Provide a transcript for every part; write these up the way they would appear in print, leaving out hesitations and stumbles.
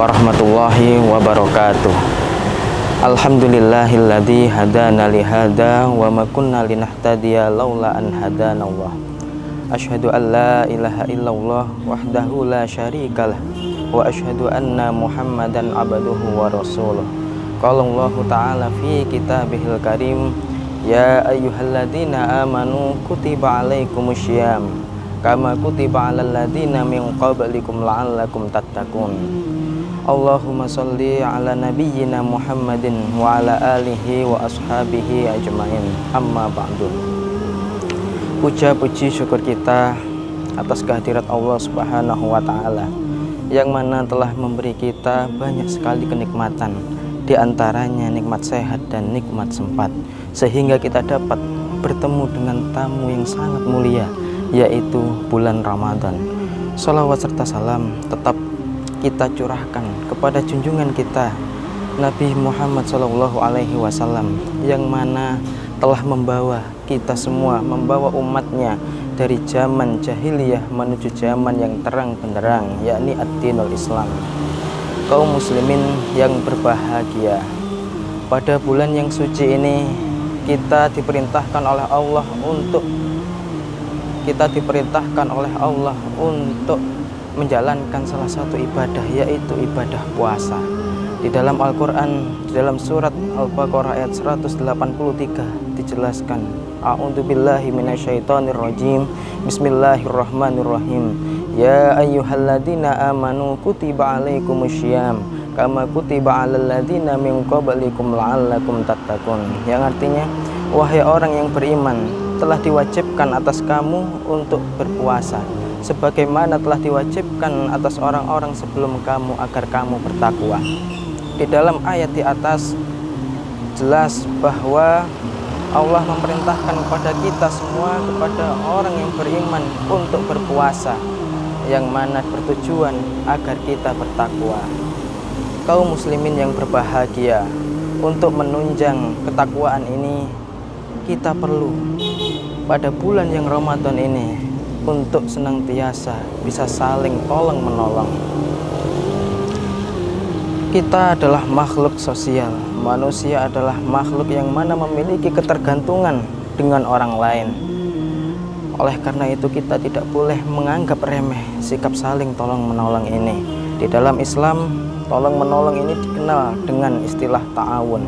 warahmatullahi wabarakatuh. Alhamdulillahilladzi hadana lihada wa ma kunna linahtadiya laula an hadanallah. Asyhadu an la ilaha illallah wahdahu la syarikalah wa asyhadu anna Muhammadan abduhu wa rasuluh. Qala Allah ta'ala fi kitabihil karim, ya ayyuhalladzina amanu kutiba alaikumusyyam kama kutiba alal ladzina min qablikum la'allakum tattaqun. Allahumma sholli ala nabiyyina Muhammadin wa ala alihi wa ashabihi ajmain. Amma ba'du. Puja puji syukur kita atas kehadirat Allah Subhanahu wa taala yang mana telah memberi kita banyak sekali kenikmatan, di antaranya nikmat sehat dan nikmat sempat, sehingga kita dapat bertemu dengan tamu yang sangat mulia, yaitu bulan Ramadan. Sholawat serta salam tetap kita curahkan kepada junjungan kita Nabi Muhammad SAW, yang mana telah membawa kita semua, membawa umatnya dari zaman jahiliyah menuju zaman yang terang benderang, yakni ad-dinul Islam. Kaum muslimin yang berbahagia, pada bulan yang suci ini kita diperintahkan oleh Allah untuk menjalankan salah satu ibadah, yaitu ibadah puasa. Di dalam Al-Quran, di dalam surat Al-Baqarah ayat 183 dijelaskan, a'udzubillahi minasyaitonirrajim, bismillahirrahmanirrahim, ya ayyuhalladzina amanu kutiba alaikumusyyam kama kutiba alal ladzina min qablikum la'allakum tattaqun. Yang artinya, wahai orang yang beriman, telah diwajibkan atas kamu untuk berpuasa sebagaimana telah diwajibkan atas orang-orang sebelum kamu agar kamu bertakwa. Di dalam ayat di atas jelas bahwa Allah memerintahkan kepada kita semua, kepada orang yang beriman, untuk berpuasa, yang mana bertujuan agar kita bertakwa. Kaum muslimin yang berbahagia, untuk menunjang ketakwaan ini kita perlu pada bulan yang Ramadan ini untuk senantiasa bisa saling tolong menolong. Kita adalah makhluk sosial. Manusia adalah makhluk yang mana memiliki ketergantungan dengan orang lain. Oleh karena itu kita tidak boleh menganggap remeh sikap saling tolong menolong ini. Di dalam Islam, tolong menolong ini dikenal dengan istilah ta'awun.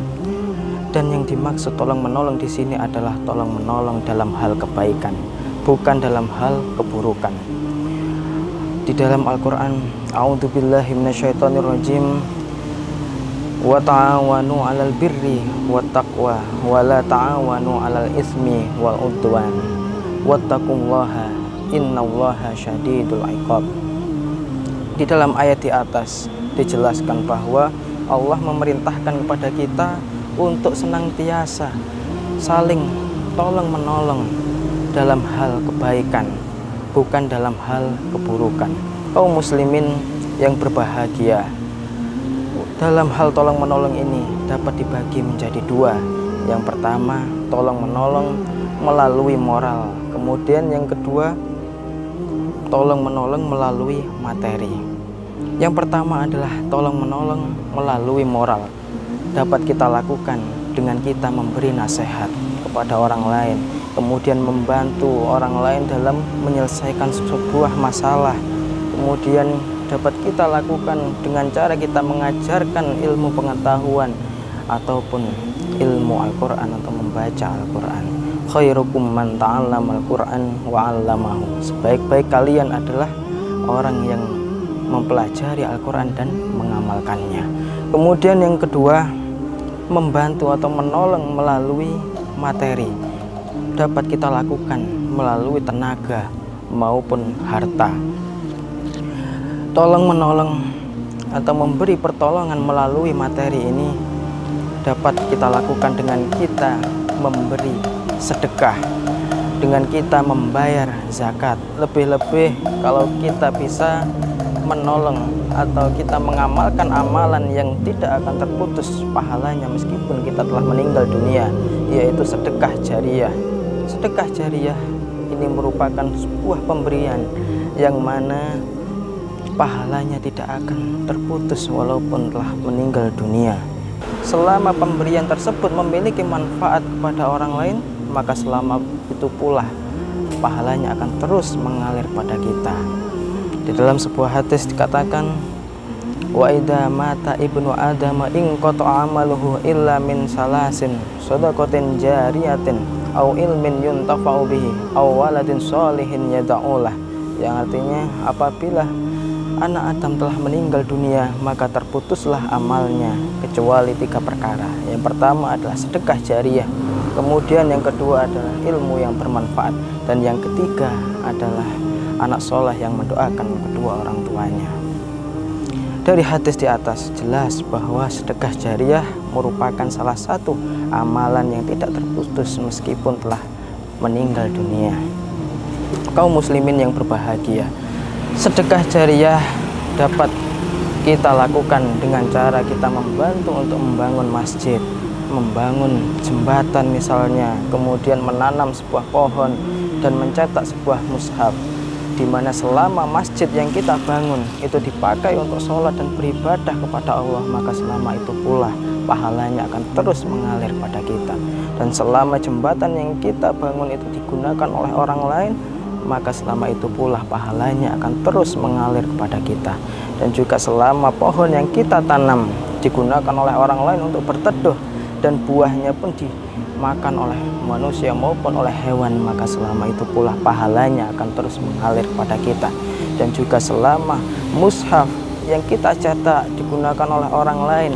Dan yang dimaksud tolong menolong di sini adalah tolong menolong dalam hal kebaikan, bukan dalam hal keburukan. Di dalam Al-Quran, a'udzubillahi minasyaitonirrajim, wa ta'awanu 'alal birri wat taqwa wa la ta'awanu 'alal itsmi wal 'udwan wattaqullaha innallaha syadidul 'iqab. Di dalam ayat di atas dijelaskan bahwa Allah memerintahkan kepada kita untuk senantiasa saling tolong menolong dalam hal kebaikan, bukan dalam hal keburukan. Kaum muslimin yang berbahagia, dalam hal tolong menolong ini dapat dibagi menjadi dua. Yang pertama, tolong menolong melalui moral. Kemudian yang kedua, tolong menolong melalui materi. Yang pertama adalah tolong menolong melalui moral. Dapat kita lakukan dengan kita memberi nasihat kepada orang lain, kemudian membantu orang lain dalam menyelesaikan sebuah masalah. Kemudian dapat kita lakukan dengan cara kita mengajarkan ilmu pengetahuan ataupun ilmu Al-Quran atau membaca Al-Quran. Khairukum man ta'allama Al-Quran wa 'allamahu. Sebaik-baik kalian adalah orang yang mempelajari Al-Quran dan mengamalkannya. Kemudian yang kedua, membantu atau menolong melalui materi. Dapat kita lakukan melalui tenaga maupun harta. Tolong menolong atau memberi pertolongan melalui materi ini dapat kita lakukan dengan kita memberi sedekah, dengan kita membayar zakat. Lebih-lebih kalau kita bisa menolong atau kita mengamalkan amalan yang tidak akan terputus pahalanya meskipun kita telah meninggal dunia, yaitu sedekah jariyah. Sedekah jariyah ini merupakan sebuah pemberian yang mana pahalanya tidak akan terputus walaupun telah meninggal dunia. Selama pemberian tersebut memiliki manfaat kepada orang lain, maka selama itu pula pahalanya akan terus mengalir pada kita. Di dalam sebuah hadis dikatakan, wa idza mata ibnu adama in qata'a amaluhu illa min salasin shadaqatin jariyatin au ilmin yuntafa'u bihi au waladin sholihin yad'ulah, yang artinya apabila anak Adam telah meninggal dunia maka terputuslah amalnya kecuali 3 perkara. Yang pertama adalah sedekah jariyah, kemudian yang kedua adalah ilmu yang bermanfaat, dan yang ketiga adalah anak soleh yang mendoakan kedua orang tuanya. Dari hadis di atas jelas bahwa sedekah jariyah merupakan salah satu amalan yang tidak terputus meskipun telah meninggal dunia. Kaum muslimin yang berbahagia, sedekah jariyah dapat kita lakukan dengan cara kita membantu untuk membangun masjid, membangun jembatan misalnya, kemudian menanam sebuah pohon dan mencetak sebuah mushaf, di mana selama masjid yang kita bangun itu dipakai untuk sholat dan beribadah kepada Allah, maka selama itu pula pahalanya akan terus mengalir pada kita. Dan selama jembatan yang kita bangun itu digunakan oleh orang lain, maka selama itu pula pahalanya akan terus mengalir kepada kita. Dan juga selama pohon yang kita tanam digunakan oleh orang lain untuk berteduh dan buahnya pun dimakan oleh manusia maupun oleh hewan, maka selama itu pula pahalanya akan terus mengalir pada kita. Dan juga selama mushaf yang kita cetak digunakan oleh orang lain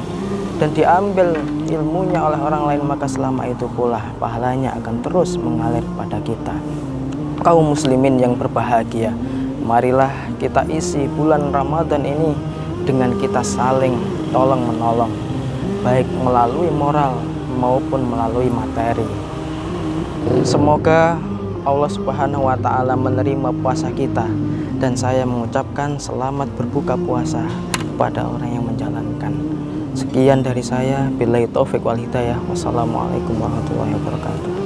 dan diambil ilmunya oleh orang lain, maka selama itu pula pahalanya akan terus mengalir pada kita. Kaum muslimin yang berbahagia, marilah kita isi bulan Ramadan ini dengan kita saling tolong menolong, baik melalui moral maupun melalui materi. Semoga Allah Subhanahu wa Ta'ala menerima puasa kita, dan saya mengucapkan selamat berbuka puasa kepada orang yang menjalankan. Sekian dari saya, billahi taufik wal hidayah. Wassalamualaikum warahmatullahi wabarakatuh.